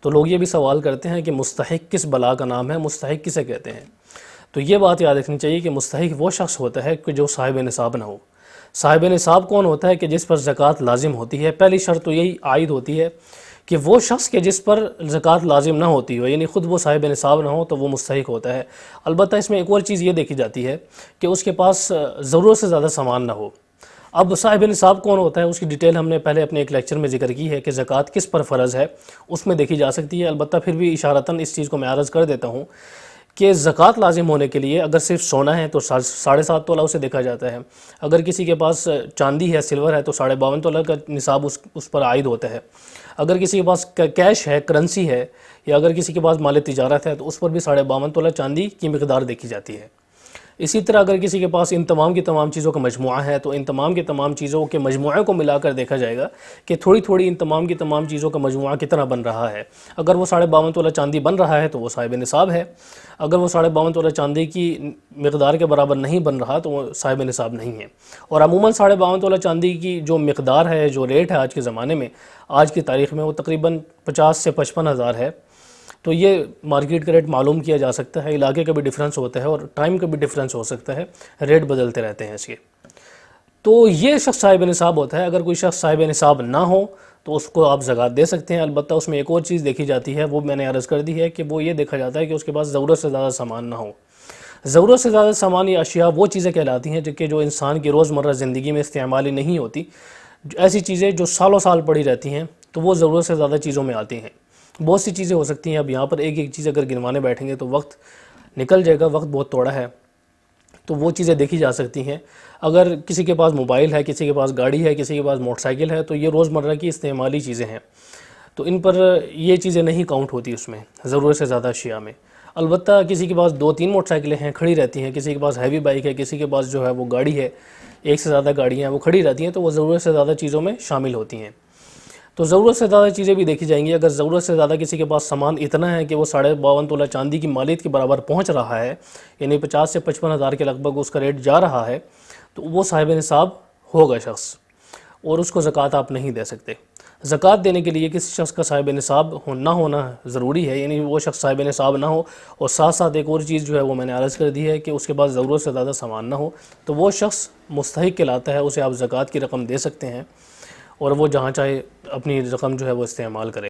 تو لوگ یہ بھی سوال کرتے ہیں کہ مستحق کس بلا کا نام ہے، مستحق کسے کہتے ہیں؟ تو یہ بات یاد رکھنی چاہیے کہ مستحق وہ شخص ہوتا ہے کہ جو صاحب نصاب نہ ہو۔ صاحب نصاب کون ہوتا ہے؟ کہ جس پر زکوٰۃ لازم ہوتی ہے۔ پہلی شرط تو یہی عائد ہوتی ہے کہ وہ شخص کے جس پر زکوٰۃ لازم نہ ہوتی ہو، یعنی خود وہ صاحب نصاب نہ ہو تو وہ مستحق ہوتا ہے۔ البتہ اس میں ایک اور چیز یہ دیکھی جاتی ہے کہ اس کے پاس ضرورت سے زیادہ سامان نہ ہو۔ اب صاحب نصاب کون ہوتا ہے، اس کی ڈیٹیل ہم نے پہلے اپنے ایک لیکچر میں ذکر کی ہے کہ زکوٰۃ کس پر فرض ہے، اس میں دیکھی جا سکتی ہے۔ البتہ پھر بھی اشارتاً اس چیز کو میں عرض کر دیتا ہوں کہ زکوٰۃ لازم ہونے کے لیے اگر صرف سونا ہے تو 7.5 تولہ اسے دیکھا جاتا ہے۔ اگر کسی کے پاس چاندی ہے، سلور ہے، تو 52.5 تولہ کا نصاب اس پر عائد ہوتا ہے۔ اگر کسی کے پاس کیش ہے، کرنسی ہے، یا اگر کسی کے پاس مال تجارت ہے تو اس پر بھی 52.5 تولہ چاندی کی مقدار دیکھی جاتی ہے۔ اسی طرح اگر کسی کے پاس ان تمام کی تمام چیزوں کا مجموعہ ہے تو ان تمام کی تمام چیزوں کے مجموعے کو ملا کر دیکھا جائے گا کہ تھوڑی تھوڑی ان تمام کی تمام چیزوں کا مجموعہ کتنا بن رہا ہے۔ اگر وہ 52.5 تولہ چاندی بن رہا ہے تو وہ صاحب نصاب ہے۔ اگر وہ 52.5 تولہ چاندی کی مقدار کے برابر نہیں بن رہا تو وہ صاحب نصاب نہیں ہے۔ اور عموماً 52.5 تولہ چاندی کی جو مقدار ہے، جو ریٹ ہے آج کے زمانے میں، آج کی تاریخ میں، وہ تقریباً 50 سے 55 ہزار ہے۔ تو یہ مارکیٹ کا ریٹ معلوم کیا جا سکتا ہے، علاقے کا بھی ڈیفرنس ہوتا ہے اور ٹائم کا بھی ڈیفرنس ہو سکتا ہے، ریٹ بدلتے رہتے ہیں اس کے۔ تو یہ شخص صاحب نصاب ہوتا ہے۔ اگر کوئی شخص صاحب نصاب نہ ہو تو اس کو آپ زکوٰۃ دے سکتے ہیں۔ البتہ اس میں ایک اور چیز دیکھی جاتی ہے، وہ میں نے عرض کر دی ہے کہ وہ یہ دیکھا جاتا ہے کہ اس کے پاس ضرورت سے زیادہ سامان نہ ہو۔ ضرورت سے زیادہ سامان یا اشیاء وہ چیزیں کہلاتی ہیں جو انسان کی روزمرہ زندگی میں استعمالی نہیں ہوتی۔ ایسی چیزیں جو سالوں سال پڑی رہتی ہیں تو وہ ضرورت سے زیادہ چیزوں میں آتی ہیں۔ بہت سی چیزیں ہو سکتی ہیں، اب یہاں پر ایک ایک چیز اگر گنوانے بیٹھیں گے تو وقت نکل جائے گا، وقت بہت تھوڑا ہے، تو وہ چیزیں دیکھی جا سکتی ہیں۔ اگر کسی کے پاس موبائل ہے، کسی کے پاس گاڑی ہے، کسی کے پاس موٹر سائیکل ہے، تو یہ روزمرہ کی استعمالی چیزیں ہیں، تو ان پر یہ چیزیں نہیں کاؤنٹ ہوتی اس میں ضرورت سے زیادہ اشیاء میں۔ البتہ کسی کے پاس 2-3 موٹر سائیکلیں ہیں، کھڑی رہتی ہیں، کسی کے پاس ہیوی بائک ہے، کسی کے پاس جو ہے وہ گاڑی ہے، ایک سے زیادہ گاڑیاں ہیں وہ کھڑی رہتی ہیں، تو وہ ضرورت سے زیادہ چیزوں میں شامل ہوتی ہیں۔ تو ضرورت سے زیادہ چیزیں بھی دیکھی جائیں گی۔ اگر ضرورت سے زیادہ کسی کے پاس سامان اتنا ہے کہ وہ 52.5 تولہ چاندی کی مالیت کے برابر پہنچ رہا ہے، یعنی 50 سے 55 ہزار کے لگ بھگ اس کا ریٹ جا رہا ہے، تو وہ صاحب نصاب ہوگا شخص، اور اس کو زکوٰۃ آپ نہیں دے سکتے۔ زکوٰۃ دینے کے لیے کسی شخص کا صاحب نصاب نہ ہونا ضروری ہے، یعنی وہ شخص صاحب نصاب نہ ہو، اور ساتھ ساتھ ایک اور چیز جو ہے وہ میں نے عرض کر دی ہے کہ اس کے پاس ضرورت سے زیادہ سامان نہ ہو، تو وہ شخص مستحق کہلاتا ہے۔ اسے آپ زکوٰۃ کی رقم دے سکتے ہیں اور وہ جہاں چاہے اپنی رقم جو ہے وہ استعمال کرے۔